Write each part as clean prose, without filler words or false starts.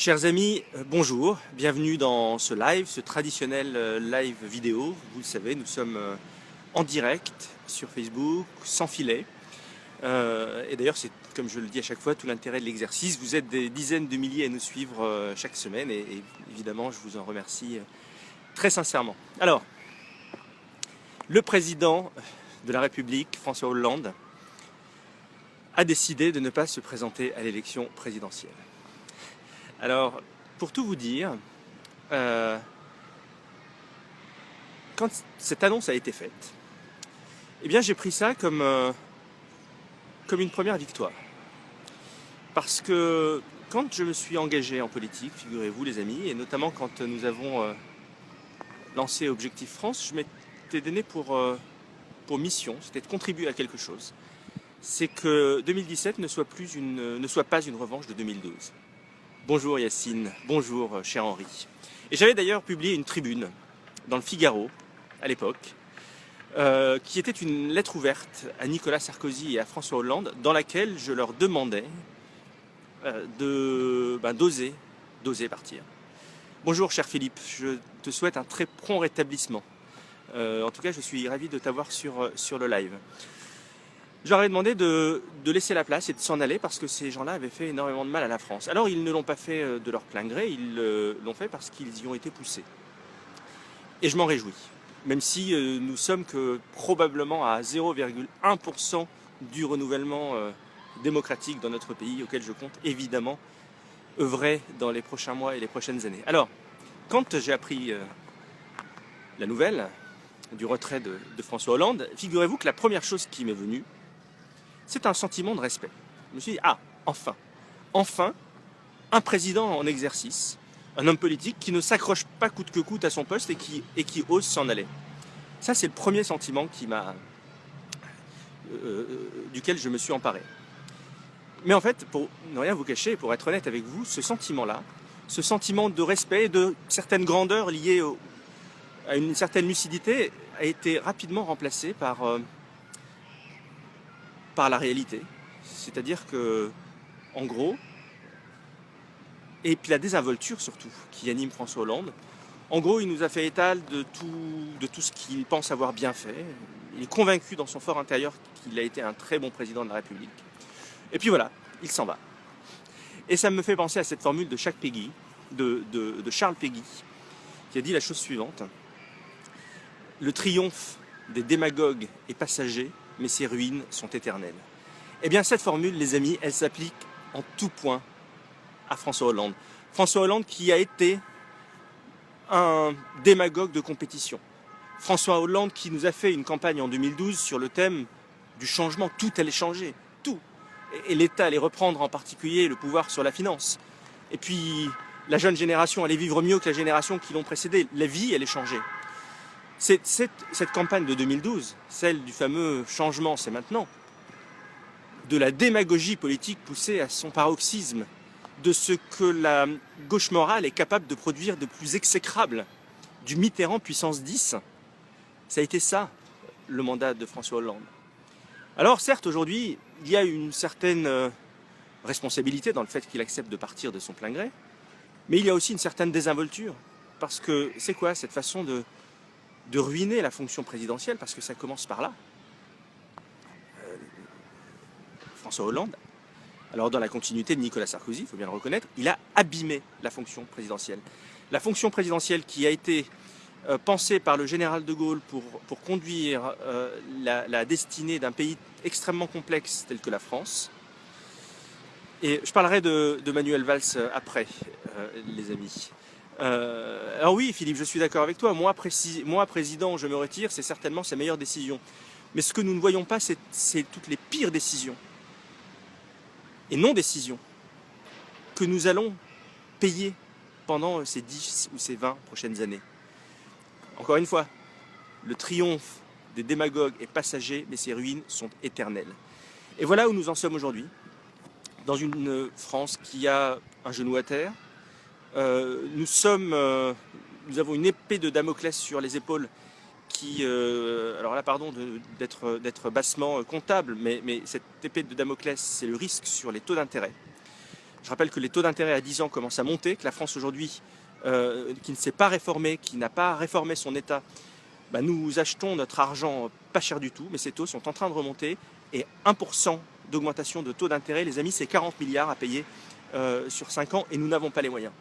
Chers amis, bonjour, bienvenue dans ce live, ce traditionnel live vidéo. Vous le savez, nous sommes en direct sur Facebook, sans filet. Et d'ailleurs, c'est comme je le dis à chaque fois, tout l'intérêt de l'exercice. Vous êtes des dizaines de milliers à nous suivre chaque semaine et évidemment, je vous en remercie très sincèrement. Alors, le président de la République, François Hollande, a décidé de ne pas se présenter à l'élection présidentielle. Alors, pour tout vous dire, quand cette annonce a été faite, eh bien j'ai pris ça comme une première victoire. Parce que quand je me suis engagé en politique, figurez-vous les amis, et notamment quand nous avons lancé Objectif France, je m'étais donné pour mission, c'était de contribuer à quelque chose. C'est que 2017 ne soit pas une revanche de 2012. Bonjour Yacine, bonjour cher Henri. Et j'avais d'ailleurs publié une tribune dans le Figaro, à l'époque, qui était une lettre ouverte à Nicolas Sarkozy et à François Hollande, dans laquelle je leur demandais d'oser partir. Bonjour cher Philippe, je te souhaite un très prompt rétablissement. En tout cas, je suis ravi de t'avoir sur le live. Je leur ai demandé de laisser la place et de s'en aller parce que ces gens-là avaient fait énormément de mal à la France. Alors ils ne l'ont pas fait de leur plein gré, ils l'ont fait parce qu'ils y ont été poussés. Et je m'en réjouis, même si nous sommes que probablement à 0,1% du renouvellement démocratique dans notre pays, auquel je compte évidemment œuvrer dans les prochains mois et les prochaines années. Alors, quand j'ai appris la nouvelle du retrait de François Hollande, figurez-vous que la première chose qui m'est venue, c'est un sentiment de respect. Je me suis dit, enfin, un président en exercice, un homme politique qui ne s'accroche pas coûte que coûte à son poste et qui ose s'en aller. Ça, c'est le premier sentiment duquel je me suis emparé. Mais en fait, pour ne rien vous cacher, pour être honnête avec vous, ce sentiment-là, ce sentiment de respect, de certaines grandeurs liées à une certaine lucidité, a été rapidement remplacé par la réalité. C'est-à-dire que, en gros, et puis la désinvolture surtout, qui anime François Hollande, en gros, il nous a fait état de tout ce qu'il pense avoir bien fait. Il est convaincu dans son fort intérieur qu'il a été un très bon président de la République. Et puis voilà, il s'en va. Et ça me fait penser à cette formule de Charles Péguy, qui a dit la chose suivante. Le triomphe des démagogues est passager, mais ses ruines sont éternelles. Eh bien, cette formule, les amis, elle s'applique en tout point à François Hollande. François Hollande qui a été un démagogue de compétition. François Hollande qui nous a fait une campagne en 2012 sur le thème du changement. Tout allait changer, tout. Et l'État allait reprendre en particulier le pouvoir sur la finance. Et puis, la jeune génération allait vivre mieux que la génération qui l'ont précédée. La vie allait changer. Cette campagne de 2012, celle du fameux changement, c'est maintenant, de la démagogie politique poussée à son paroxysme, de ce que la gauche morale est capable de produire de plus exécrable, du Mitterrand puissance 10, ça a été ça, le mandat de François Hollande. Alors certes, aujourd'hui, il y a une certaine responsabilité dans le fait qu'il accepte de partir de son plein gré, mais il y a aussi une certaine désinvolture, parce que c'est quoi cette façon de ruiner la fonction présidentielle, parce que ça commence par là. François Hollande, alors dans la continuité de Nicolas Sarkozy, il faut bien le reconnaître, il a abîmé la fonction présidentielle. La fonction présidentielle qui a été pensée par le général de Gaulle pour conduire la destinée d'un pays extrêmement complexe tel que la France. Et je parlerai de Manuel Valls après, les amis. Alors oui, Philippe, je suis d'accord avec toi. Moi, président, je me retire, c'est certainement sa meilleure décision. Mais ce que nous ne voyons pas, c'est toutes les pires décisions et non-décisions que nous allons payer pendant ces 10 ou ces 20 prochaines années. Encore une fois, le triomphe des démagogues est passager, mais ses ruines sont éternelles. Et voilà où nous en sommes aujourd'hui, dans une France qui a un genou à terre. Nous avons une épée de Damoclès sur les épaules qui, alors là pardon d'être bassement comptable, mais cette épée de Damoclès, c'est le risque sur les taux d'intérêt. Je rappelle que les taux d'intérêt à 10 ans commencent à monter, que la France aujourd'hui, qui ne s'est pas réformée, qui n'a pas réformé son État, bah, nous achetons notre argent pas cher du tout, mais ces taux sont en train de remonter. Et 1% d'augmentation de taux d'intérêt, les amis, c'est 40 milliards à payer sur 5 ans et nous n'avons pas les moyens.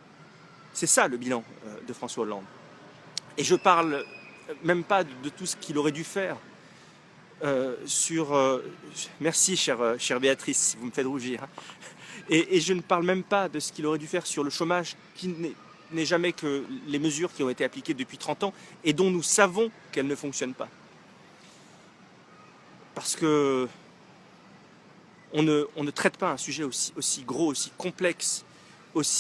C'est ça le bilan de François Hollande. Et je parle même pas de tout ce qu'il aurait dû faire merci chère Béatrice, vous me faites rougir. Et je ne parle même pas de ce qu'il aurait dû faire sur le chômage, qui n'est jamais que les mesures qui ont été appliquées depuis 30 ans et dont nous savons qu'elles ne fonctionnent pas. Parce que on ne traite pas un sujet aussi gros, aussi complexe, aussi